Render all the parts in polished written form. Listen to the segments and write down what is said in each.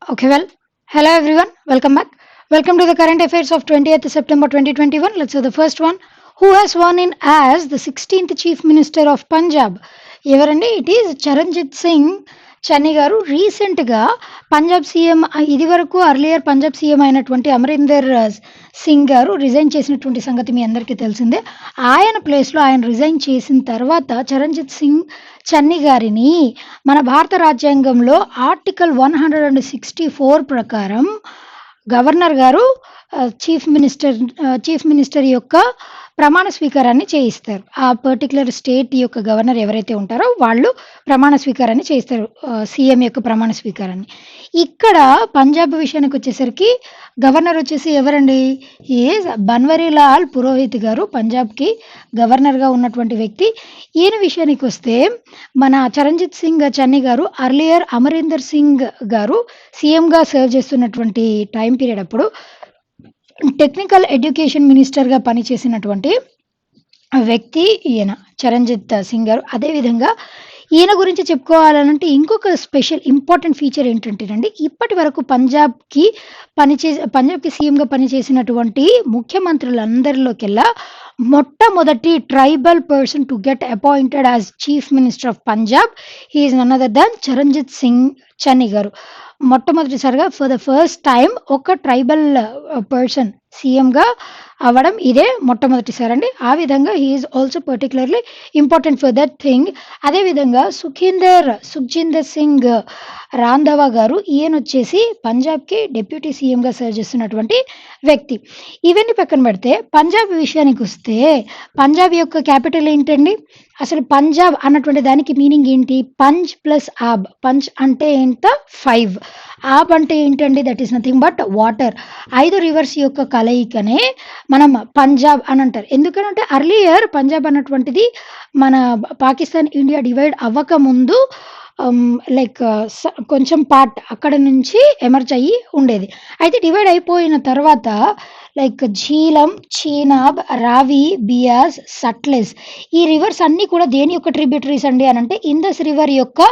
Okay, well, hello everyone, welcome back. Welcome to the current affairs of 20th September 2021. Let's see the first one. Who has sworn in as the 16th Chief Minister of Punjab? ఎవరండి? It is Charanjit Singh Channi గారు. రీసెంట్గా Punjab CM ఇది వరకు earlier Punjab CM అయినటువంటి అమరీందర్ సింగ్ గారు resign చేసినటువంటి సంగతి మీ అందరికీ తెలిసిందే. ఆయన ప్లేస్లో ఆయన రిజైన్ చేసిన తర్వాత చరణ్జిత్ సింగ్ చన్నీ గారిని మన భారత రాజ్యాంగంలో ఆర్టికల్ 164 ప్రకారం గవర్నర్ గారు చీఫ్ మినిస్టర్ యొక్క ప్రమాణ స్వీకారాన్ని చేయిస్తారు. ఆ పర్టికులర్ స్టేట్ యొక్క గవర్నర్ ఎవరైతే ఉంటారో వాళ్ళు ప్రమాణ స్వీకారాన్ని చేయిస్తారు, సీఎం యొక్క ప్రమాణ స్వీకారాన్ని. ఇక్కడ పంజాబ్ విషయానికి వచ్చేసరికి గవర్నర్ వచ్చేసి ఎవరండి? ఈజ్ బన్వరీలాల్ పురోహిత్ గారు, పంజాబ్కి గవర్నర్గా ఉన్నటువంటి వ్యక్తి. ఈయన విషయానికి వస్తే మన చరణ్జిత్ సింగ్ చన్నీ గారు అర్లియర్ అమరీందర్ సింగ్ గారు సీఎంగా సర్వ్ చేస్తున్నటువంటి టైం పీరియడ్ అప్పుడు టెక్నికల్ ఎడ్యుకేషన్ మినిస్టర్గా పనిచేసినటువంటి వ్యక్తి ఈయన చరణ్జిత్ సింగ్ గారు. అదేవిధంగా ఈయన గురించి చెప్పుకోవాలంటే ఇంకొక స్పెషల్ ఇంపార్టెంట్ ఫీచర్ ఏంటంటేనండి, ఇప్పటి వరకు పంజాబ్కి సీఎంగా పనిచేసినటువంటి ముఖ్యమంత్రులందరిలోకెల్లా మొట్టమొదటి tribal person to get appointed as chief minister of Punjab he is none other than Charanjit Singh Channi గారు. మొట్టమొదటిసారిగా ఫర్ ద ఫస్ట్ టైం ఒక ట్రైబల్ పర్సన్ సీఎంగా అవ్వడం ఇదే మొట్టమొదటిసారి అండి. ఆ విధంగా he is also particularly important for that thing. అదేవిధంగా సుఖ్జిందర్ సింగ్ రాంధవా గారు, ఈయన వచ్చేసి పంజాబ్కి డిప్యూటీ సీఎంగా సర్వ్ చేస్తున్నటువంటి వ్యక్తి. ఇవన్నీ పక్కన పెడితే పంజాబ్ విషయానికి వస్తే పంజాబ్ యొక్క క్యాపిటల్ ఏంటండి? అసలు పంజాబ్ అన్నటువంటి దానికి మీనింగ్ ఏంటి? పంజ్ ప్లస్ ఆబ్. పంజ్ అంటే ఏంట? 5. ఆబ్ అంటే ఏంటండి? That is nothing but water. 5 reverse యొక్క కలయికనే మనం పంజాబ్ అని అంటారు. ఎందుకంటే అర్లియర్ పంజాబ్ అన్నటువంటిది మన పాకిస్తాన్ ఇండియా డివైడ్ అవ్వక ముందు లైక్ కొంచెం పార్ట్ అక్కడ నుంచి ఎమర్జ్ అయ్యి ఉండేది. అయితే డివైడ్ అయిపోయిన తర్వాత లైక్ ఝీలం, చీనాబ్, రావి, బియాస్, సట్లెజ్ ఈ రివర్స్ అన్నీ కూడా దేని యొక్క ట్రిబ్యూటరీస్ అండి అని అంటే ఇందస్ రివర్ యొక్క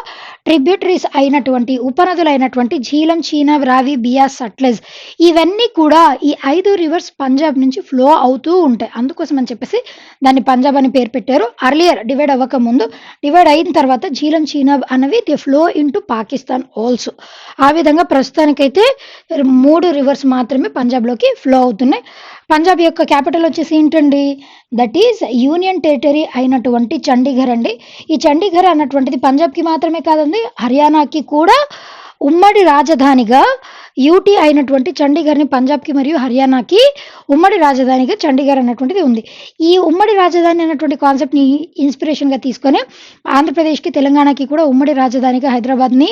ట్రిబ్యూటరీస్ అయినటువంటి ఉపనదులు అయినటువంటి ఝీలం, చీనాబ్, రావి, బియాస్, సట్లెజ్ ఇవన్నీ కూడా ఈ 5 రివర్స్ పంజాబ్ నుంచి ఫ్లో అవుతూ ఉంటాయి. అందుకోసం అని చెప్పేసి దాన్ని పంజాబ్ అని పేరు పెట్టారు. అర్లియర్ డివైడ్ అవ్వక ముందు, డివైడ్ అయిన తర్వాత ఝీలం, చీనాబ్ అనేవి they flow in to Pakistan also. ఆ విధంగా ప్రస్తుతానికైతే 3 రివర్స్ మాత్రమే పంజాబ్లోకి ఫ్లో అవుతున్నాయి. పంజాబ్ యొక్క క్యాపిటల్ వచ్చేసి ఏంటండి? దట్ ఈజ్ యూనియన్ టెరిటరీ అయినటువంటి చండీగఢ్ అండి. ఈ చండీగఢ్ అన్నటువంటిది పంజాబ్కి మాత్రమే కాదండి, హర్యానాకి కూడా ఉమ్మడి రాజధానిగా యూటీ అయినటువంటి చండీగఢ్ని పంజాబ్కి మరియు హర్యానాకి ఉమ్మడి రాజధానిగా చండీగఢ్ అన్నటువంటిది ఉంది. ఈ ఉమ్మడి రాజధాని అన్నటువంటి కాన్సెప్ట్ని ఇన్స్పిరేషన్గా తీసుకొని ఆంధ్రప్రదేశ్కి, తెలంగాణకి కూడా ఉమ్మడి రాజధానిగా హైదరాబాద్ని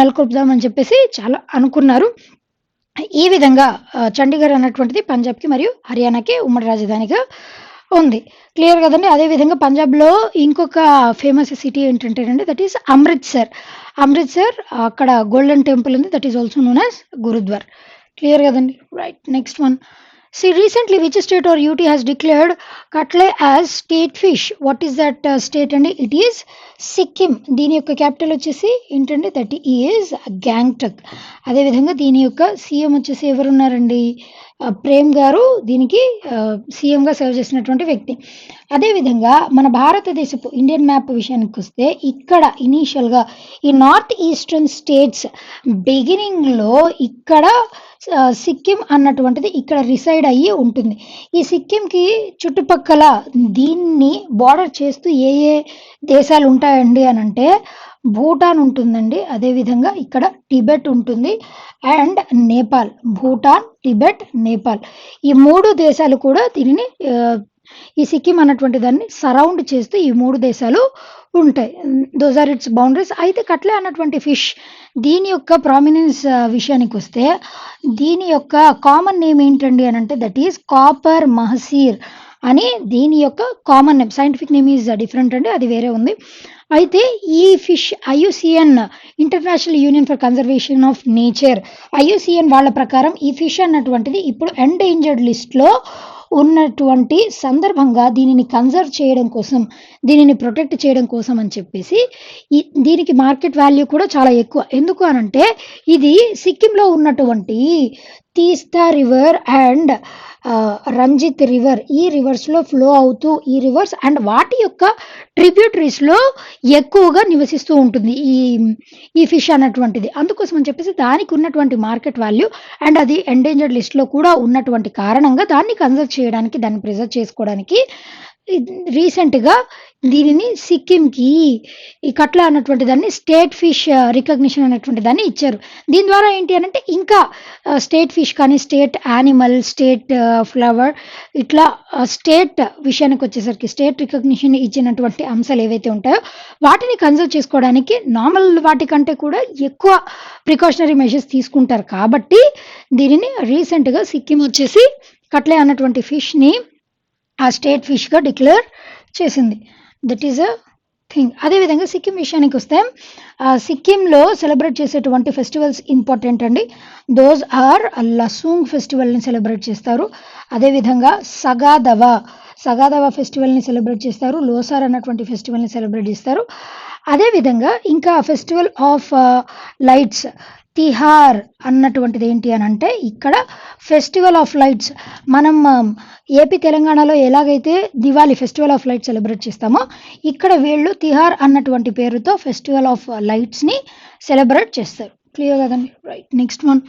నెలకొల్పుదామని చెప్పేసి చాలా అనుకున్నారు. ఈ విధంగా చండీగఢ్ అన్నటువంటిది పంజాబ్కి మరియు హర్యానాకి ఉమ్మడి రాజధానిగా ఉంది. క్లియర్ కదండి. అదేవిధంగా పంజాబ్లో ఇంకొక ఫేమస్ సిటీ ఏంటంటేనండి దట్ ఈస్ అమృత్సర్. అక్కడ గోల్డెన్ టెంపుల్ ఉంది, that is also known as gurudwara. Clear కదండి. Right, next one. See, recently which state or UT has declared Katle as state fish? What is that state అండి? It is Sikkim. దీని యొక్క capital వచ్చేసి ఏంటండి? That is Gangtok. అదేవిధంగా దీని యొక్క సీఎం వచ్చేసి ఎవరున్నారండి? ప్రేమ్ గారు దీనికి సీఎంగా సర్వ్ చేసినటువంటి వ్యక్తి. అదేవిధంగా మన భారతదేశపు ఇండియన్ మ్యాప్ విషయానికి వస్తే ఇక్కడ ఇనీషియల్గా ఈ నార్త్ ఈస్టర్న్ స్టేట్స్ బిగినింగ్లో ఇక్కడ సిక్కిం అన్నటువంటిది ఇక్కడ రిసైడ్ అయ్యి ఉంటుంది. ఈ సిక్కింకి చుట్టుపక్కల దీన్ని బార్డర్ చేస్తూ ఏ ఏ దేశాలు ఉంటాయండి అని అంటే భూటాన్ ఉంటుందండి, అదేవిధంగా ఇక్కడ టిబెట్ ఉంటుంది అండ్ నేపాల్. భూటాన్, టిబెట్, నేపాల్ ఈ 3 దేశాలు కూడా దీనిని ఈ సిక్కిం అన్నటువంటి దాన్ని సరౌండ్ చేస్తూ ఈ 3 దేశాలు ఉంటాయి. Those are its boundaries. అయితే కట్లే అన్నటువంటి ఫిష్ దీని యొక్క ప్రామినెన్స్ విషయానికి వస్తే దీని యొక్క కామన్ నేమ్ ఏంటండి అని అంటే దట్ ఈస్ కాపర్ మహసీర్ అని దీని యొక్క common name. Scientific name is different అండి, అది వేరే ఉంది. అయితే ఈ fish IUCN international union for conservation of nature IUCN వాళ్ళ ప్రకారం ఈ ఫిష్ అన్నటువంటిది ఇప్పుడు ఎండేంజర్డ్ లిస్ట్లో ఉన్నటువంటి సందర్భంగా దీనిని కన్జర్వ్ చేయడం కోసం దీనిని ప్రొటెక్ట్ చేయడం కోసం అని చెప్పేసి దీనికి మార్కెట్ వాల్యూ కూడా చాలా ఎక్కువ. ఎందుకు అనంటే ఇది సిక్కింలో ఉన్నటువంటి తీస్తా రివర్ అండ్ రంజిత్ రివర్ ఈ రివర్స్లో ఫ్లో అవుతూ ఈ రివర్స్ అండ్ వాటి యొక్క ట్రిబ్యూటరీస్లో ఎక్కువగా నివసిస్తూ ఉంటుంది ఈ ఫిష్ అన్నటువంటిది. అందుకోసం అని చెప్పేసి దానికి ఉన్నటువంటి మార్కెట్ వాల్యూ అండ్ అది ఎండేంజర్డ్ లిస్ట్లో కూడా ఉన్నటువంటి కారణంగా దాన్ని కన్జర్వ్ చేయడానికి, దాన్ని ప్రిజర్వ్ చేసుకోవడానికి రీసెంట్గా దీనిని సిక్కింకి ఈ కట్ల అన్నటువంటి దాన్ని స్టేట్ ఫిష్ రికగ్నిషన్ అనేటువంటి దాన్ని ఇచ్చారు. దీని ద్వారా ఏంటి అనంటే ఇంకా స్టేట్ ఫిష్ కానీ, స్టేట్ యానిమల్, స్టేట్ ఫ్లవర్ ఇట్లా స్టేట్ విషయానికి వచ్చేసరికి స్టేట్ రికగ్నిషన్ ఇచ్చినటువంటి అంశాలు ఏవైతే ఉంటాయో వాటిని కన్సర్వ్ చేసుకోవడానికి నార్మల్ వాటికంటే కూడా ఎక్కువ ప్రికాషనరీ మెజర్స్ తీసుకుంటారు. కాబట్టి దీనిని రీసెంట్గా సిక్కిం వచ్చేసి కట్లే అన్నటువంటి ఫిష్ని ఆ స్టేట్ ఫిష్గా డిక్లేర్ చేసింది. That is a thing. అదేవిధంగా సిక్కిం విషయానికి వస్తే సిక్కింలో సెలబ్రేట్ చేసేటువంటి ఫెస్టివల్స్ ఇంపార్టెంట్ అండి. దోస్ ఆర్ లసూంగ్ ఫెస్టివల్ని సెలబ్రేట్ చేస్తారు. అదేవిధంగా సగాదవా ఫెస్టివల్ని సెలబ్రేట్ చేస్తారు. లోసార్ అన్నటువంటి ఫెస్టివల్ని సెలబ్రేట్ చేస్తారు. అదేవిధంగా ఇంకా ఫెస్టివల్ ఆఫ్ లైట్స్ తిహార్ అన్నటువంటిది ఏంటి అని అంటే ఇక్కడ ఫెస్టివల్ ఆఫ్ లైట్స్ మనం ఏపీ తెలంగాణలో ఎలాగైతే Diwali festival of lights celebrate చేస్తామో ఇక్కడ వీళ్ళు తిహార్ అన్నటువంటి పేరుతో ఫెస్టివల్ ఆఫ్ లైట్స్ని సెలబ్రేట్ చేస్తారు. క్లియర్ కదండి? Right. Next one.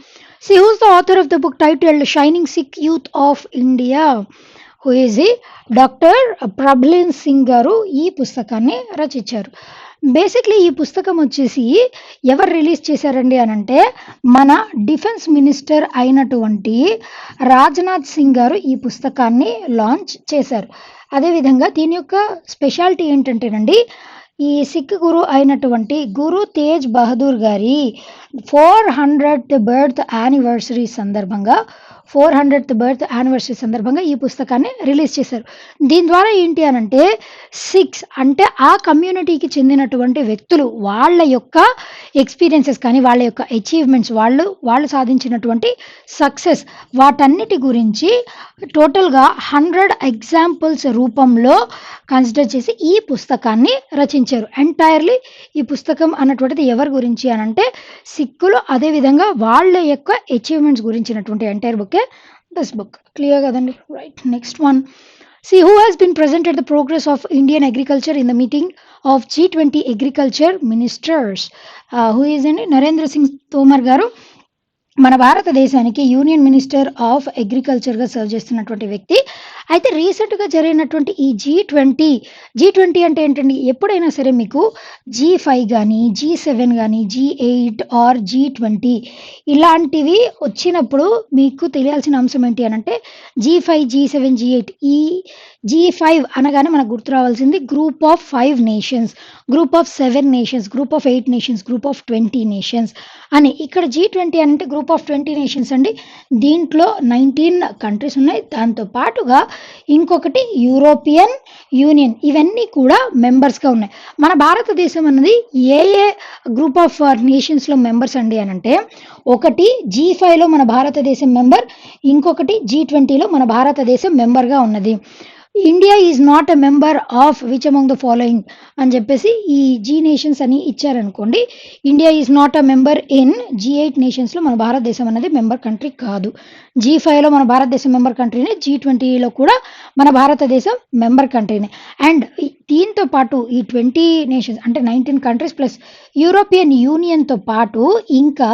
See who's the author of the book titled shining Sikh youth of India, who is doctor Prabhleen Singh గారు ఈ పుస్తకాన్ని రచించారు. బేసిక్లీ ఈ పుస్తకం వచ్చేసి ఎవరు రిలీజ్ చేశారండి అని అంటే మన డిఫెన్స్ మినిస్టర్ అయినటువంటి రాజ్నాథ్ సింగ్ గారు ఈ పుస్తకాన్ని లాంచ్ చేశారు. అదేవిధంగా దీని యొక్క స్పెషాలిటీ ఏంటంటేనండి ఈ సిక్ గురు అయినటువంటి గురు తేజ్ బహదూర్ గారి 400th బర్త్ యానివర్సరీ సందర్భంగా 400th బర్త్ యానివర్సరీ సందర్భంగా ఈ పుస్తకాన్ని రిలీజ్ చేశారు. దీని ద్వారా ఏంటి అనంటే సిక్స్ అంటే ఆ కమ్యూనిటీకి చెందినటువంటి వ్యక్తులు వాళ్ళ యొక్క ఎక్స్పీరియన్సెస్ కానీ వాళ్ళ యొక్క అచీవ్మెంట్స్ వాళ్ళు సాధించినటువంటి సక్సెస్ వాటన్నిటి గురించి టోటల్గా 100 ఎగ్జాంపుల్స్ రూపంలో కన్సిడర్ చేసి ఈ పుస్తకాన్ని రచించారు. ఎంటైర్లీ ఈ పుస్తకం అన్నటువంటిది ఎవరి గురించి అనంటే సిక్కులు అదేవిధంగా వాళ్ళ యొక్క అచీవ్మెంట్స్ గురించినటువంటి ఎంటైర్ బుక్కే దిస్ బుక్. క్లియర్ కదండి? Right. Next one. See who has been presented the progress of Indian agriculture in the meeting of G20 agriculture ministers. Who is Narendra Singh Tomar garu మన భారతదేశానికి union minister of అగ్రికల్చర్గా serve చేస్తున్నటువంటి వ్యక్తి. అయితే రీసెంట్గా జరిగినటువంటి ఈ G20 అంటే ఏంటండి? ఎప్పుడైనా సరే మీకు G5 కానీ G7 కానీ G8 ఆర్ G20 ఇలాంటివి వచ్చినప్పుడు మీకు తెలియాల్సిన అంశం ఏంటి అని అంటే G5 G7 G8 ఈ G5 అనగానే మనకు గుర్తు రావాల్సింది group of 5 nations, group of 7 nations, group of 8 nations, group of 20 nations అని. ఇక్కడ G20 అంటే గ్రూప్ ఆఫ్ 20 నేషన్స్ అండి. దీంట్లో 19 కంట్రీస్ ఉన్నాయి. దాంతో పాటుగా ఇంకొకటి యూరోపియన్ యూనియన్, ఇవన్నీ కూడా మెంబర్స్గా ఉన్నాయి. మన భారతదేశం అన్నది ఏ గ్రూప్ ఆఫ్ నేషన్స్లో మెంబర్స్ అండి అని అంటే ఒకటి G5లో మన భారతదేశం మెంబర్, ఇంకొకటి G20లో మన భారతదేశం మెంబర్గా ఉన్నది. India is not a member of which among the following అని చెప్పేసి ఈ G నేషన్స్ అని ఇచ్చారనుకోండి. India is not a member in G8 నేషన్స్లో మన భారతదేశం అనేది మెంబర్ కంట్రీ కాదు. G5లో మన భారతదేశం మెంబర్ కంట్రీనే, G20లో కూడా మన భారతదేశం మెంబర్ కంట్రీనే. అండ్ దీంతో పాటు ఈ 20 నేషన్స్ అంటే 19 కంట్రీస్ ప్లస్ యూరోపియన్ యూనియన్తో పాటు ఇంకా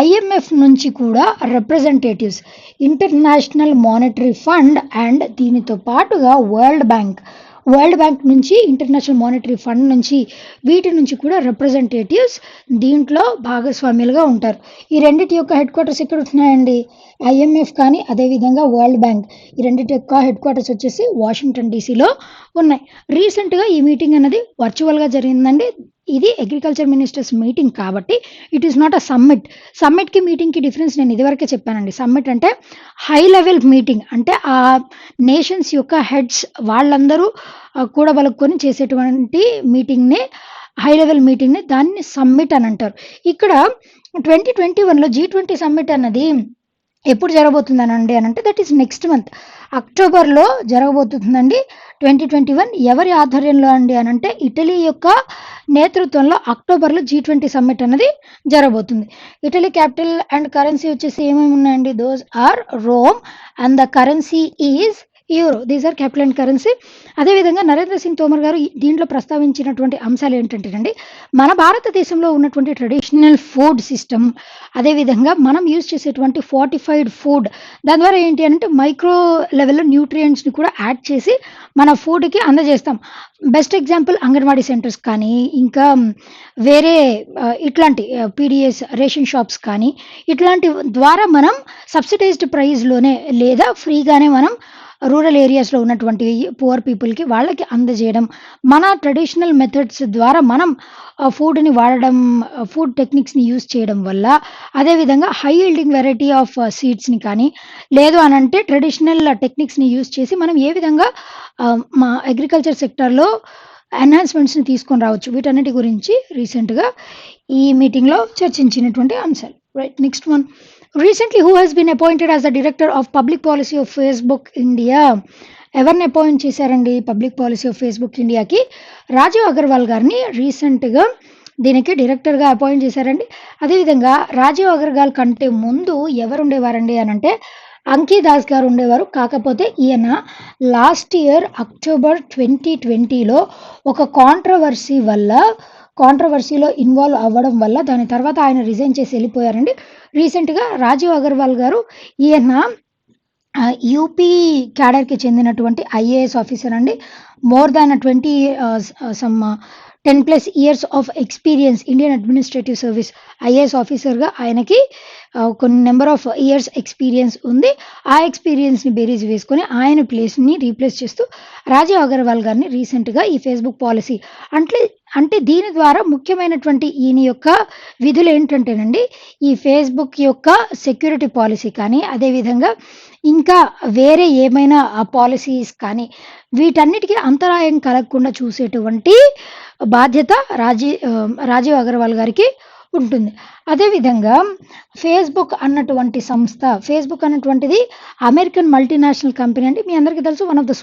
IMF నుంచి కూడా representatives, international monetary fund and దీనితో పాటుగా వరల్డ్ బ్యాంక్ నుంచి, ఇంటర్నేషనల్ మానిటరీ ఫండ్ నుంచి, వీటి నుంచి కూడా రిప్రజెంటేటివ్స్ దీంట్లో భాగస్వామ్యులుగా ఉంటారు. ఈ రెండింటి యొక్క హెడ్ క్వార్టర్స్ ఎక్కడ ఉంటున్నాయండి? IMF కానీ అదేవిధంగా వరల్డ్ బ్యాంక్, ఈ రెండింటి యొక్క హెడ్ క్వార్టర్స్ వచ్చేసి వాషింగ్టన్ డీసీలో ఉన్నాయి. రీసెంట్గా ఈ మీటింగ్ అనేది వర్చువల్గా జరిగిందండి. ఇది అగ్రికల్చర్ మినిస్టర్స్ మీటింగ్ కాబట్టి ఇట్ ఈస్ నాట్ అ సమ్మిట్కి మీటింగ్కి డిఫరెన్స్ నేను ఇదివరకే చెప్పానండి. సమ్మిట్ అంటే హై లెవెల్ మీటింగ్, అంటే ఆ నేషన్స్ యొక్క హెడ్స్ వాళ్ళందరూ కూడబలుక్కొని చేసేటువంటి మీటింగ్ని, హై లెవెల్ మీటింగ్ని దాన్ని సమ్మిట్ అని అంటారు. ఇక్కడ 2021లో G20 సమ్మిట్ అన్నది ఎప్పుడు జరగబోతుందనండి అనంటే దట్ ఈస్ నెక్స్ట్ మంత్ అక్టోబర్లో జరగబోతుందండి 2021. ఎవరి ఆధ్వర్యంలో అండి అనంటే ఇటలీ యొక్క నేతృత్వంలో అక్టోబర్లో G20 సమ్మిట్ అనేది జరగబోతుంది. ఇటలీ క్యాపిటల్ అండ్ కరెన్సీ వచ్చేసి ఏమేమి ఉన్నాయండి? Those are Rome and the currency is euro. These are capital and currency. అదేవిధంగా నరేంద్ర సింగ్ తోమర్ గారు దీంట్లో ప్రస్తావించినటువంటి అంశాలు ఏంటంటేనండి, మన భారతదేశంలో ఉన్నటువంటి ట్రెడిషనల్ ఫుడ్ సిస్టమ్, అదేవిధంగా మనం యూజ్ చేసేటువంటి ఫార్టిఫైడ్ ఫుడ్, దాని ద్వారా ఏంటి అంటే మైక్రో లెవెల్లో న్యూట్రియంట్స్ని కూడా యాడ్ చేసి మన ఫుడ్కి అందజేస్తాం. బెస్ట్ ఎగ్జాంపుల్ అంగన్వాడీ సెంటర్స్ కానీ, ఇంకా వేరే ఇట్లాంటి పీడిఎస్ రేషన్ షాప్స్ కానీ, ఇట్లాంటి ద్వారా మనం సబ్సిడైజ్డ్ ప్రైస్లోనే లేదా ఫ్రీగానే మనం రూరల్ ఏరియాస్లో ఉన్నటువంటి పువర్ పీపుల్కి వాళ్ళకి అందజేయడం, మన ట్రెడిషనల్ మెథడ్స్ ద్వారా మనం ఫుడ్ని వాడడం, ఫుడ్ టెక్నిక్స్ని యూజ్ చేయడం వల్ల, అదేవిధంగా హై ఈల్డింగ్ వెరైటీ ఆఫ్ సీడ్స్ని కానీ, లేదు అని అంటే ట్రెడిషనల్ టెక్నిక్స్ని యూజ్ చేసి మనం ఏ విధంగా మా అగ్రికల్చర్ సెక్టర్లో ఎన్హాన్స్మెంట్స్ని తీసుకొని రావచ్చు, వీటన్నిటి గురించి రీసెంట్గా ఈ మీటింగ్లో చర్చించినటువంటి అంశాలు. Right, next one. Recently, who has been appointed as the director of public policy of Facebook India? ఎవరిని అపాయింట్ చేశారండి పబ్లిక్ పాలసీ ఆఫ్ ఫేస్బుక్ ఇండియాకి? రాజీవ్ అగర్వాల్ గారిని రీసెంట్గా దీనికి డైరెక్టర్గా అపాయింట్ చేశారండి. అదేవిధంగా రాజీవ్ అగర్వాల్ కంటే ముందు ఎవరు ఉండేవారండి అని అంటే అంకీ దాస్ గారు ఉండేవారు. కాకపోతే ఈయన లాస్ట్ ఇయర్ అక్టోబర్ 2020లో ఒక కాంట్రవర్సీలో ఇన్వాల్వ్ అవ్వడం వల్ల దాని తర్వాత ఆయన రిజైన్ చేసి వెళ్ళిపోయారండి. రీసెంట్గా రాజీవ్ అగర్వాల్ గారు, ఈయన యూపీ క్యాడర్కి చెందినటువంటి ఐఏఎస్ ఆఫీసర్ అండి. More than 10+ years of experience Indian administrative service IAS ఆఫీసర్గా ఆయనకి కొన్ని నెంబర్ ఆఫ్ ఇయర్స్ ఎక్స్పీరియన్స్ ఉంది. ఆ ఎక్స్పీరియన్స్ని బేరీజ్ వేసుకొని ఆయన ప్లేస్ని రీప్లేస్ చేస్తూ రాజీవ్ అగర్వాల్ గారిని రీసెంట్గా ఈ ఫేస్బుక్ పాలసీ అంటే దీని ద్వారా ముఖ్యమైనటువంటి ఈయన యొక్క విధులు ఏంటంటేనండి, ఈ ఫేస్బుక్ యొక్క సెక్యూరిటీ పాలసీ కానీ, అదేవిధంగా ఇంకా వేరే ఏమైనా పాలసీస్ కానీ వీటన్నిటికీ అంతరాయం కలగకుండా చూసేటువంటి బాధ్యత రాజీవ్ అగర్వాల్ గారికి ఉంటుంది. అదేవిధంగా ఫేస్బుక్ అన్నటువంటిది అమెరికన్ మల్టీనేషనల్ కంపెనీ అండి. మీ అందరికీ తెలుసు, one of the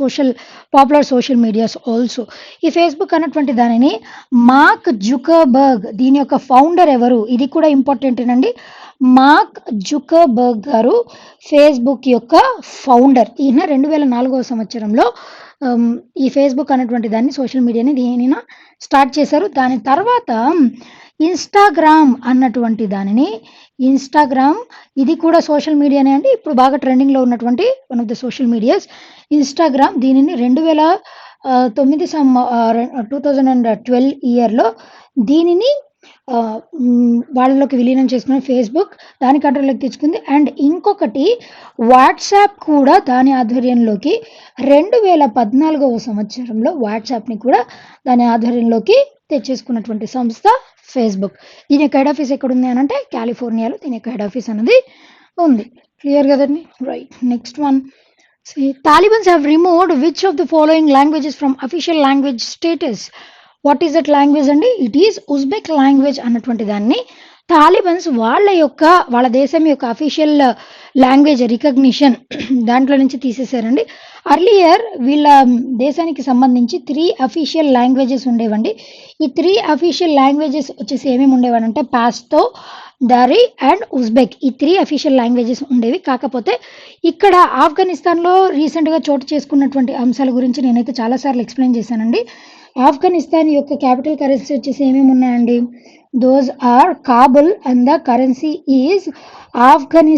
popular social medias also. ఈ ఫేస్బుక్ అన్నటువంటి దానిని మార్క్ జుకర్బర్గ్, దీని యొక్క ఫౌండర్ ఎవరు, ఇది కూడా ఇంపార్టెంటేనండి. మార్క్ జుకర్బర్గ్ గారు ఫేస్బుక్ యొక్క ఫౌండర్. ఈయన 2004వ సంవత్సరంలో ఈ ఫేస్బుక్ అన్నటువంటి దాన్ని సోషల్ మీడియాని దీనిని స్టార్ట్ చేశారు. దాని తర్వాత ఇన్స్టాగ్రామ్ అన్నటువంటి దానిని, ఇది కూడా సోషల్ మీడియానే అండి. ఇప్పుడు బాగా ట్రెండింగ్లో ఉన్నటువంటి one of the social medias Instagram. దీనిని 2012 ఇయర్లో దీనిని వాళ్ళలోకి విలీనం చేసుకున్న ఫేస్బుక్ దాని కంట్రోల్లోకి తెచ్చుకుంది. అండ్ ఇంకొకటి వాట్సాప్ కూడా దాని ఆధ్వర్యంలోకి 2014వ సంవత్సరంలో వాట్సాప్ని కూడా దాని ఆధ్వర్యంలోకి తెచ్చేసుకున్నటువంటి సంస్థ ఫేస్బుక్. దీని యొక్క హెడ్ ఆఫీస్ ఎక్కడుంది అని అంటే కాలిఫోర్నియాలో దీని యొక్క హెడ్ ఆఫీస్ అనేది ఉంది. క్లియర్ కదండి? Right, next one. Talibans have removed which of the following languages from official language status? What is that language అండి? ఇట్ ఈస్ ఉజ్బెక్ లాంగ్వేజ్ అన్నటువంటి దాన్ని తాలిబన్స్ వాళ్ళ దేశం యొక్క అఫీషియల్ లాంగ్వేజ్ రికగ్నిషన్ దాంట్లో నుంచి తీసేశారండి. అర్లియర్ వీళ్ళ దేశానికి సంబంధించి 3 అఫీషియల్ లాంగ్వేజెస్ ఉండేవండి. ఈ 3 అఫీషియల్ లాంగ్వేజెస్ వచ్చేసి ఏమేమి ఉండేవనంటే పాస్తో, దారి అండ్ ఉజ్బెక్. ఈ 3 అఫీషియల్ లాంగ్వేజెస్ ఉండేవి. కాకపోతే ఇక్కడ ఆఫ్ఘనిస్తాన్లో రీసెంట్గా చోటు చేసుకున్నటువంటి అంశాల గురించి నేనైతే చాలాసార్లు ఎక్స్ప్లెయిన్ చేశానండి. ఆఫ్ఘనిస్తాన్ యొక్క క్యాపిటల్ కరెన్సీ వచ్చేసి ఏమేమి ఉన్నాయండి? Those are Kabul and the currency is afghani.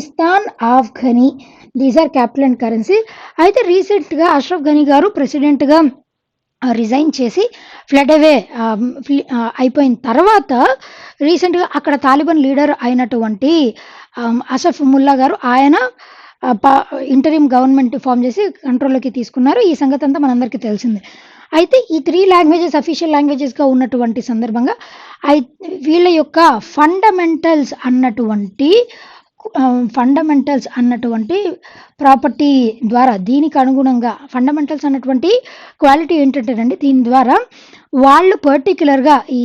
These are capital and currency. అయితే రీసెంట్గా అష్రఫ్ ఘనీ గారు ప్రెసిడెంట్గా రిజైన్ చేసి ఫ్లడ్ అవే అయిపోయిన తర్వాత రీసెంట్గా అక్కడ తాలిబాన్ లీడర్ అయినటువంటి అసఫ్ ముల్లా గారు ఆయన ఇంటరిమ్ గవర్నమెంట్ ఫామ్ చేసి కంట్రోల్లోకి తీసుకున్నారు. ఈ సంగతి అంతా మనందరికీ తెలిసిందే. అయితే ఈ 3 లాంగ్వేజెస్ అఫీషియల్ లాంగ్వేజెస్గా ఉన్నటువంటి సందర్భంగా వీళ్ళ యొక్క ఫండమెంటల్స్ అన్నటువంటి ప్రాపర్టీ ద్వారా దీనికి అనుగుణంగా ఫండమెంటల్స్ అన్నటువంటి క్వాలిటీ ఏంటంటేనండి, దీని ద్వారా వాళ్ళు పర్టిక్యులర్గా ఈ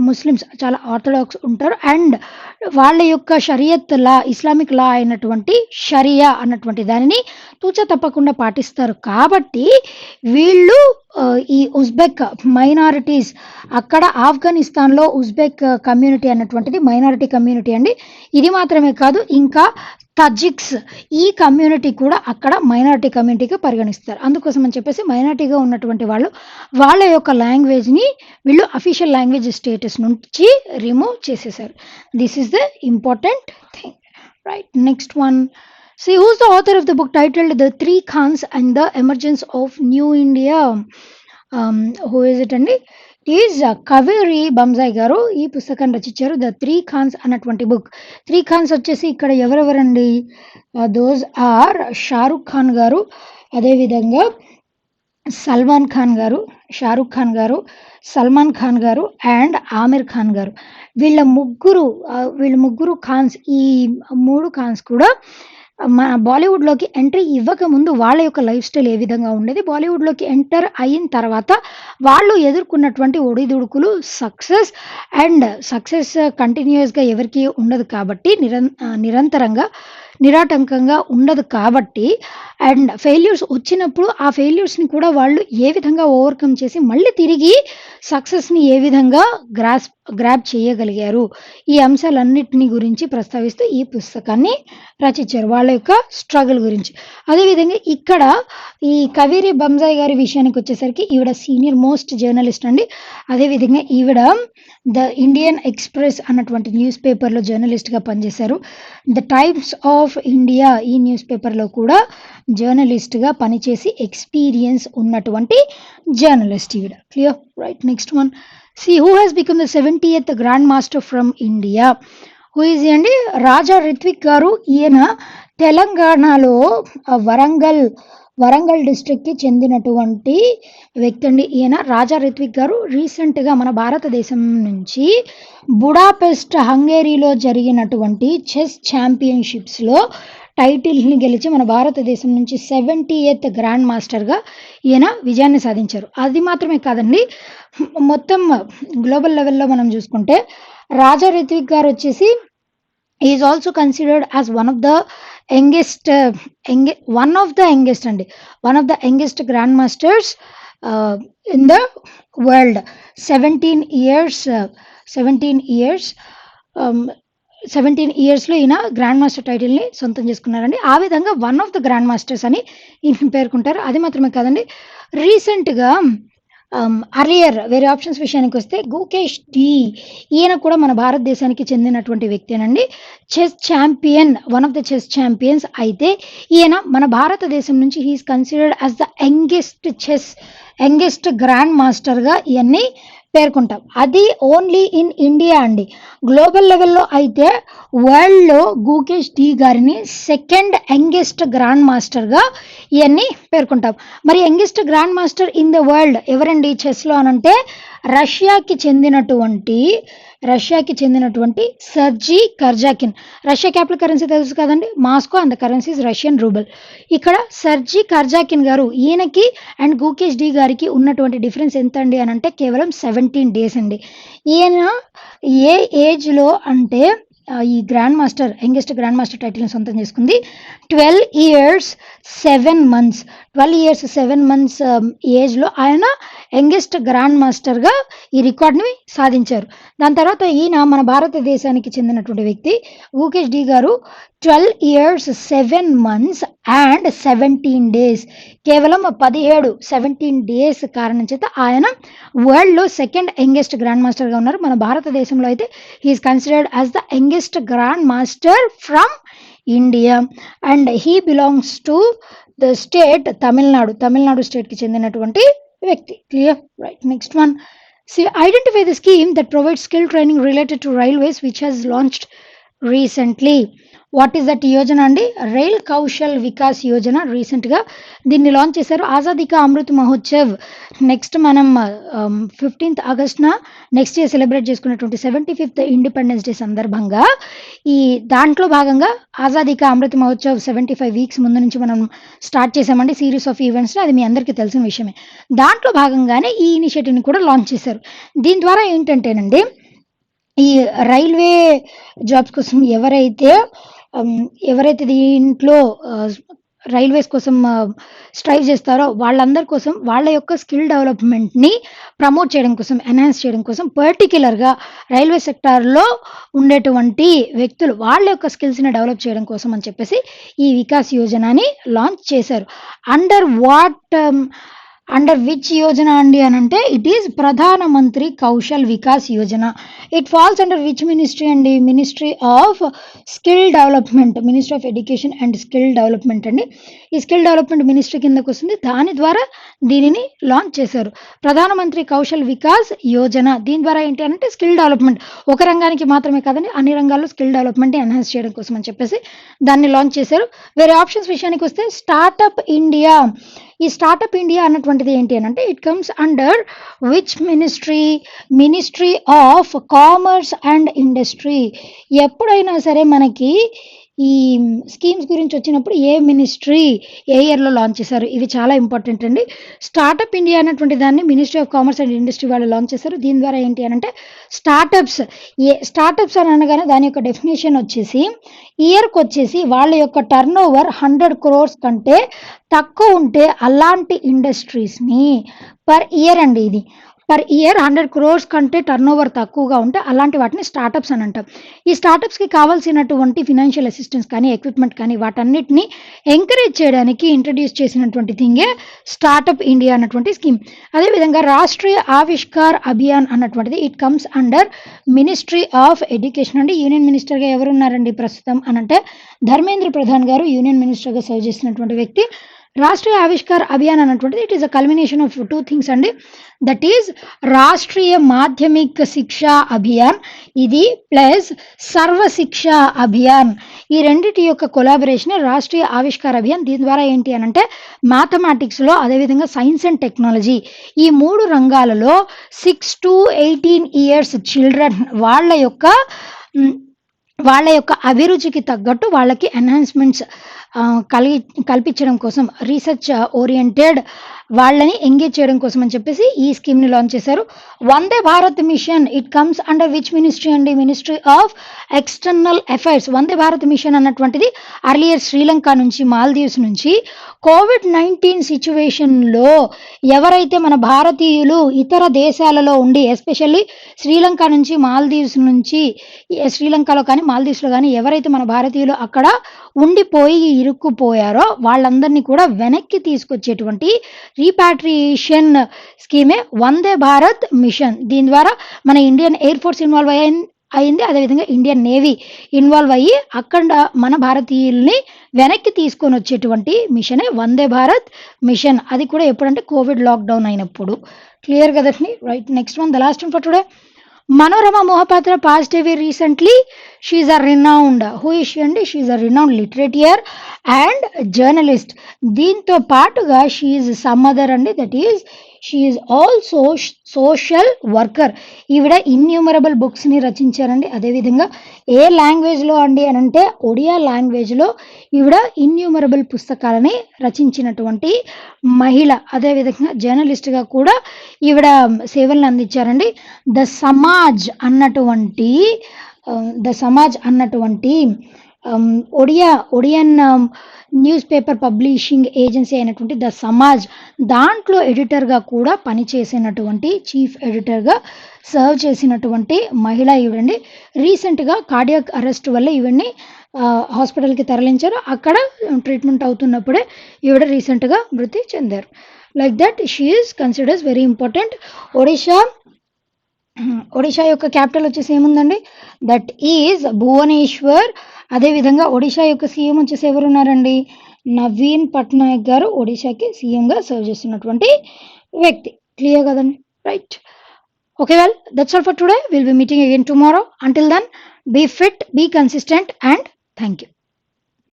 ముస్లిమ్స్ చాలా ఆర్థడాక్స్ ఉంటారు అండ్ వాళ్ళ యొక్క షరియత్ లా, ఇస్లామిక్ లా అయినటువంటి షరియా అన్నటువంటి దానిని తూచా తప్పకుండా పాటిస్తారు. కాబట్టి వీళ్ళు ఈ ఉజ్బెక్ మైనారిటీస్ అక్కడ ఆఫ్ఘనిస్తాన్‌లో ఉజ్బెక్ కమ్యూనిటీ అన్నటువంటిది మైనారిటీ కమ్యూనిటీ అండి. ఇది మాత్రమే కాదు, ఇంకా తజిక్స్ ఈ కమ్యూనిటీ కూడా అక్కడ మైనారిటీ కమ్యూనిటీగా పరిగణిస్తారు. అందుకోసం అని చెప్పేసి మైనారిటీగా ఉన్నటువంటి వాళ్ళు వాళ్ళ యొక్క లాంగ్వేజ్‌ని వీళ్ళు అఫీషియల్ లాంగ్వేజ్ స్టేటస్ నుంచి రిమూవ్ చేసేసారు. This is the important thing. Right, next one. See, who's the author of the book titled The Three Khans and the Emergence of New India? Who is it అండి? Is Kaveri బంజాయ్ గారు ఈ పుస్తకాన్ని రచించారు. The three ఖాన్స్ అన్నటువంటి book. Three ఖాన్స్ వచ్చేసి ఇక్కడ ఎవరెవరండి? Those are Shahrukh Khan గారు, అదేవిధంగా సల్మాన్ ఖాన్ గారు, షారుఖ్ ఖాన్ గారు, సల్మాన్ ఖాన్ గారు అండ్ ఆమిర్ ఖాన్ గారు. వీళ్ళ ముగ్గురు ఖాన్స్, ఈ 3 ఖాన్స్ కూడా మన బాలీవుడ్‌లోకి ఎంట్రీ ఇవ్వకముందు వాళ్ళ యొక్క లైఫ్ స్టైల్ ఏ విధంగా ఉండేది, బాలీవుడ్‌లోకి ఎంటర్ అయిన తర్వాత వాళ్ళు ఎదుర్కొన్నటువంటి ఒడిదుడుకులు, సక్సెస్ కంటిన్యూయస్‌గా ఎవరికీ ఉండదు కాబట్టి, నిరంతరంగా నిరాటంకంగా ఉండదు కాబట్టి, అండ్ ఫెయిల్యూర్స్ వచ్చినప్పుడు ఆ ఫెయిల్యూర్స్‌ని కూడా వాళ్ళు ఏ విధంగా ఓవర్‌కమ్ చేసి మళ్ళీ తిరిగి సక్సెస్‌ని ఏ విధంగా గ్రాబ్ చేయగలిగారు, ఈ అంశాలన్నిటిని గురించి ప్రస్తావిస్తూ ఈ పుస్తకాన్ని రచించారు. వాళ్ళ యొక్క స్ట్రగుల్ గురించి. అదేవిధంగా ఇక్కడ ఈ కవేరి బంజాయ్ గారి విషయానికి వచ్చేసరికి ఈవిడ సీనియర్ మోస్ట్ జర్నలిస్ట్ అండి. అదేవిధంగా ఈవిడ ద ఇండియన్ ఎక్స్‌ప్రెస్ అన్నటువంటి న్యూస్ పేపర్‌లో జర్నలిస్ట్‌గా పనిచేశారు. ద టైమ్స్ ఆఫ్ ఇండియా ఈ న్యూస్ పేపర్‌లో కూడా జర్నలిస్ట్‌గా పనిచేసి ఎక్స్‌పీరియన్స్ ఉన్నటువంటి జర్నలిస్ట్ ఈవిడ. Clear? Right, next one. See, who has become the 70th Grand Master from India? Who is he అండి? రాజా రిత్విక్ గారు. ఈయన తెలంగాణలో వరంగల్ డిస్ట్రిక్ట్‌కి చెందినటువంటి వ్యక్తి అండి. ఈయన రాజా రిత్విక్ గారు రీసెంట్‌గా మన భారతదేశం నుంచి బుడాపెస్ట్ హంగేరీలో జరిగినటువంటి చెస్ ఛాంపియన్‌షిప్స్‌లో టైటిల్‌ని గెలిచి మన భారతదేశం నుంచి 70th గ్రాండ్ మాస్టర్‌గా ఈయన విజయాన్ని సాధించారు. అది మాత్రమే కాదండి, మొత్తం గ్లోబల్ లెవెల్‌లో మనం చూసుకుంటే రాజా రిత్విక్ గారు వచ్చేసి is also considered as one of the youngest grand masters in the world. 17 ఇయర్స్‌లో ఈయన గ్రాండ్ మాస్టర్ టైటిల్‌ని సొంతం చేసుకున్నారండి. ఆ విధంగా one of the grand masters అని ఈయన పేర్కొంటారు. అది మాత్రమే కాదండి, రీసెంట్‌గా అర్లియర్ వేరే ఆప్షన్స్ విషయానికి వస్తే గుకేష్ డి, ఈయన కూడా మన భారతదేశానికి చెందినటువంటి వ్యక్తేనండి. One of the chess champions. అయితే ఈయన మన భారతదేశం నుంచి he is considered as the youngest grand మాస్టర్‌గా ఈయన్ని పేర్కొంటాం. అది ఓన్లీ ఇన్ ఇండియా అండి. గ్లోబల్ లెవెల్‌లో అయితే వరల్డ్‌లో గుకేష్ డి గారిని సెకండ్ యంగెస్ట్ గ్రాండ్ మాస్టర్‌గా ఇయన్ని పేర్కొంటాం. మరి youngest grand master in the world ఎవరండి చెస్‌లో అనంటే రష్యాకి చెందినటువంటి Sergey Karjakin. Russia capital currency తెలుసు కదండి, Moscow, and the currency is Russian rouble. ఇక్కడ సర్జీ కర్జాకిన్ గారు, ఈయనకి అండ్ గుకేష్ డి గారికి ఉన్నటువంటి డిఫరెన్స్ ఎంత అండి అనంటే కేవలం 17 డేస్ అండి. ఈయన ఏ ఏజ్‌లో అంటే ఈ యంగెస్ట్ గ్రాండ్ మాస్టర్ టైటిల్‌ని సొంతం చేసుకుంది 12 ఇయర్స్ 7 మంత్స్. 12 ఇయర్స్ 7 మంత్స్ ఏజ్‌లో ఆయన యంగెస్ట్ గ్రాండ్ మాస్టర్‌గా ఈ రికార్డ్‌ని సాధించారు. దాని తర్వాత ఈయన మన భారతదేశానికి చెందినటువంటి వ్యక్తి గుకేష్ డి గారు 12 ఇయర్స్ 7 మంత్స్ అండ్ 17 డేస్, కేవలం 17 డేస్ కారణం చేత ఆయన వరల్డ్‌లో సెకండ్ యంగెస్ట్ గ్రాండ్ మాస్టర్‌గా ఉన్నారు. మన భారతదేశంలో అయితే he is considered as the youngest grand master from India and he belongs to the state Tamil Nadu స్టేట్‌కి చెందినటువంటి వ్యక్తి. Clear? Right, next one. See, identify the scheme that provides skill training related to railways which has launched recently. What is that Yojana అండి? Rail Kaushal Vikas Yojana. రీసెంట్‌గా దీన్ని launch చేశారు. ఆజాదీ కా Amrit Mahotsav next మనం 15th ఆగస్ట్‌న next year celebrate చేసుకున్నటువంటి 75th ఇండిపెండెన్స్ డే సందర్భంగా ఈ దాంట్లో భాగంగా ఆజాదీ కా అమృత్ మహోత్సవ్ 75 వీక్స్ ముందు నుంచి మనం స్టార్ట్ చేసామండి సిరీస్ ఆఫ్ ఈవెంట్స్‌ని. అది మీ అందరికీ తెలిసిన విషయమే. దాంట్లో భాగంగానే ఈ ఇనిషియేటివ్‌ని కూడా లాంచ్ చేశారు. దీని ద్వారా ఏంటంటేనండి ఈ రైల్వే జాబ్స్ కోసం ఎవరైతే దీంట్లో రైల్వేస్ కోసం స్ట్రైవ్ చేస్తారో వాళ్ళందరి కోసం వాళ్ళ యొక్క స్కిల్ డెవలప్మెంట్ని ప్రమోట్ చేయడం కోసం, ఎన్హాన్స్ చేయడం కోసం, పర్టిక్యులర్గా రైల్వే సెక్టార్లో ఉండేటువంటి వ్యక్తులు వాళ్ళ యొక్క స్కిల్స్ని డెవలప్ చేయడం కోసం అని చెప్పేసి ఈ వికాస్ యోజనని లాంచ్ చేశారు. అండర్ విచ్ యోజన అండి అని అంటే it is Pradhan Mantri Kaushal Vikas Yojana. It falls under which ministry అండి? Ministry of skill development, ministry of education and skill development అండి. ఈ స్కిల్ డెవలప్మెంట్ మినిస్ట్రీ కిందకు వస్తుంది. దాని ద్వారా దీనిని లాంచ్ చేశారు. ప్రధానమంత్రి కౌశల్ వికాస్ యోజన దీని ద్వారా ఏంటి అంటే స్కిల్ డెవలప్మెంట్ ఒక రంగానికి మాత్రమే కాదండి, అన్ని రంగాల్లో స్కిల్ డెవలప్మెంట్ ఎన్హాన్స్ చేయడం కోసం అని చెప్పేసి దాన్ని లాంచ్ చేశారు. వేరే ఆప్షన్స్ విషయానికి వస్తే స్టార్టప్ ఇండియా. ఈ స్టార్టప్ ఇండియా అన్నటువంటిది ఏంటి అని అంటే it comes under which ministry? Ministry of commerce and industry. ఎప్పుడైనా సరే మనకి ఈ స్కీమ్స్ గురించి వచ్చినప్పుడు ఏ మినిస్ట్రీ ఏ ఇయర్లో లాంచ్ చేశారు, ఇవి చాలా ఇంపార్టెంట్ అండి. స్టార్టప్ ఇండియా అన్నటువంటి దాన్ని ministry of commerce and industry వాళ్ళు లాంచ్ చేశారు. దీని ద్వారా ఏంటి అని అంటే స్టార్టప్స్ అని అనగానే దాని యొక్క డెఫినేషన్ వచ్చేసి ఇయర్కి వచ్చేసి వాళ్ళ యొక్క టర్న్ ఓవర్ 100 crores కంటే తక్కువ ఉంటే అలాంటి ఇండస్ట్రీస్ని పర్ ఇయర్ అండి, ఇది పర్ ఇయర్ 100 crores కంటే టర్న్ ఓవర్ తక్కువగా ఉంటే అలాంటి వాటిని స్టార్టప్స్ అని అంటాం. ఈ స్టార్టప్స్కి కావాల్సినటువంటి ఫినాన్షియల్ అసిస్టెన్స్ కానీ ఎక్విప్మెంట్ కానీ వాటన్నిటిని ఎంకరేజ్ చేయడానికి ఇంట్రడ్యూస్ చేసినటువంటి థింగే స్టార్టప్ ఇండియా అన్నటువంటి స్కీమ్. అదేవిధంగా రాష్ట్రీయ ఆవిష్కార్ అభియాన్ అన్నటువంటిది it comes under ministry of education అండి. యూనియన్ మినిస్టర్గా ఎవరున్నారండి ప్రస్తుతం అనంటే ధర్మేంద్ర ప్రధాన్ గారు యూనియన్ మినిస్టర్గా సర్వ్ చేసినటువంటి వ్యక్తి. రాష్ట్రీయ ఆవిష్కార్ అభియాన్ అన్నటువంటిది it is a culmination of 2 things అండి. దట్ ఈజ్ రాష్ట్రీయ మాధ్యమిక్ శిక్షా అభియాన్ ఇది ప్లస్ సర్వ శిక్షా అభియాన్. ఈ రెండిటి యొక్క కొలాబరేషన్ రాష్ట్రీయ ఆవిష్కార్ అభియాన్. దీని ద్వారా ఏంటి అని అంటే మ్యాథమెటిక్స్లో అదేవిధంగా సైన్స్ అండ్ టెక్నాలజీ ఈ 3 రంగాలలో 6 to 18 years చిల్డ్రన్ వాళ్ళ యొక్క అభిరుచికి తగ్గట్టు వాళ్ళకి ఎన్హాన్స్మెంట్స్ కల్పించడం కోసం, రీసెర్చ్ ఓరియంటెడ్ వాళ్ళని ఎంగేజ్ చేయడం కోసం అని చెప్పేసి ఈ స్కీమ్ని లాంచ్ చేశారు. Vande Bharat mission it comes under which ministry అండి? Ministry of external affairs. వందే భారత్ మిషన్ అన్నటువంటిది అర్లియర్ శ్రీలంక నుంచి, మాల్దీవ్స్ నుంచి COVID-19 సిచ్యువేషన్లో ఎవరైతే మన భారతీయులు ఇతర దేశాలలో ఉండి ఎస్పెషల్లీ శ్రీలంక నుంచి, మాల్దీవ్స్ నుంచి, శ్రీలంకలో కానీ మాల్దీవ్స్లో కానీ ఎవరైతే మన భారతీయులు అక్కడ ఉండిపోయి ఇరుక్కుపోయారో వాళ్ళందరినీ కూడా వెనక్కి తీసుకొచ్చేటువంటి రీపాట్రియేషన్ స్కీమే వందే భారత్ మిషన్. దీని ద్వారా మన ఇండియన్ ఎయిర్ ఫోర్స్ ఇన్వాల్వ్ అయింది, అదేవిధంగా ఇండియన్ నేవీ ఇన్వాల్వ్ అయ్యి అక్కడ మన భారతీయుల్ని వెనక్కి తీసుకొని వచ్చేటువంటి మిషనే వందే భారత్ మిషన్. అది కూడా ఎప్పుడంటే కోవిడ్ లాక్డౌన్ అయినప్పుడు. క్లియర్ కదండి? Right, next one the last one for today. Manorama Mohapatra passed away recently. She is a renowned, who is she అండి? She is a renowned literature and journalist. దీంతో పాటుగా she is some other అండి, that is she is also social worker. ఈవిడ innumerable బుక్స్ని రచించారండి. అదేవిధంగా ఏ లాంగ్వేజ్లో అండి అని అంటే ఒడియా లాంగ్వేజ్లో ఈవిడ ఇన్యూమరబుల్ పుస్తకాలని రచించినటువంటి మహిళ. అదేవిధంగా జర్నలిస్ట్గా కూడా ఈవిడ సేవలను అందించారండి. ద సమాజ్ అన్నటువంటి Odean news paper publishing agency అయినటువంటి ద సమాజ్ దాంట్లో ఎడిటర్గా కూడా పనిచేసినటువంటి, చీఫ్ ఎడిటర్గా సర్వ్ చేసినటువంటి మహిళ ఈవిడండి. రీసెంట్గా కార్డియాక్ అరెస్ట్ వల్ల ఈవిడ్ని హాస్పిటల్కి తరలించారు. అక్కడ ట్రీట్మెంట్ అవుతున్నప్పుడే ఈవిడ రీసెంట్గా మృతి చెందారు. Like that she is considers very important. Odisha యొక్క క్యాపిటల్ వచ్చేసి ఏముందండి? That is Bhubaneswar. అదేవిధంగా ఒడిషా యొక్క సీఎం వచ్చేసి ఎవరున్నారండి? నవీన్ పట్నాయక్ గారు ఒడిషాకి సీఎంగా సర్వ్ చేస్తున్నటువంటి వ్యక్తి. క్లియర్ కదండి? Right, okay, well that's all for today. Will be meeting again tomorrow. Until then, be fit, be consistent and thank you.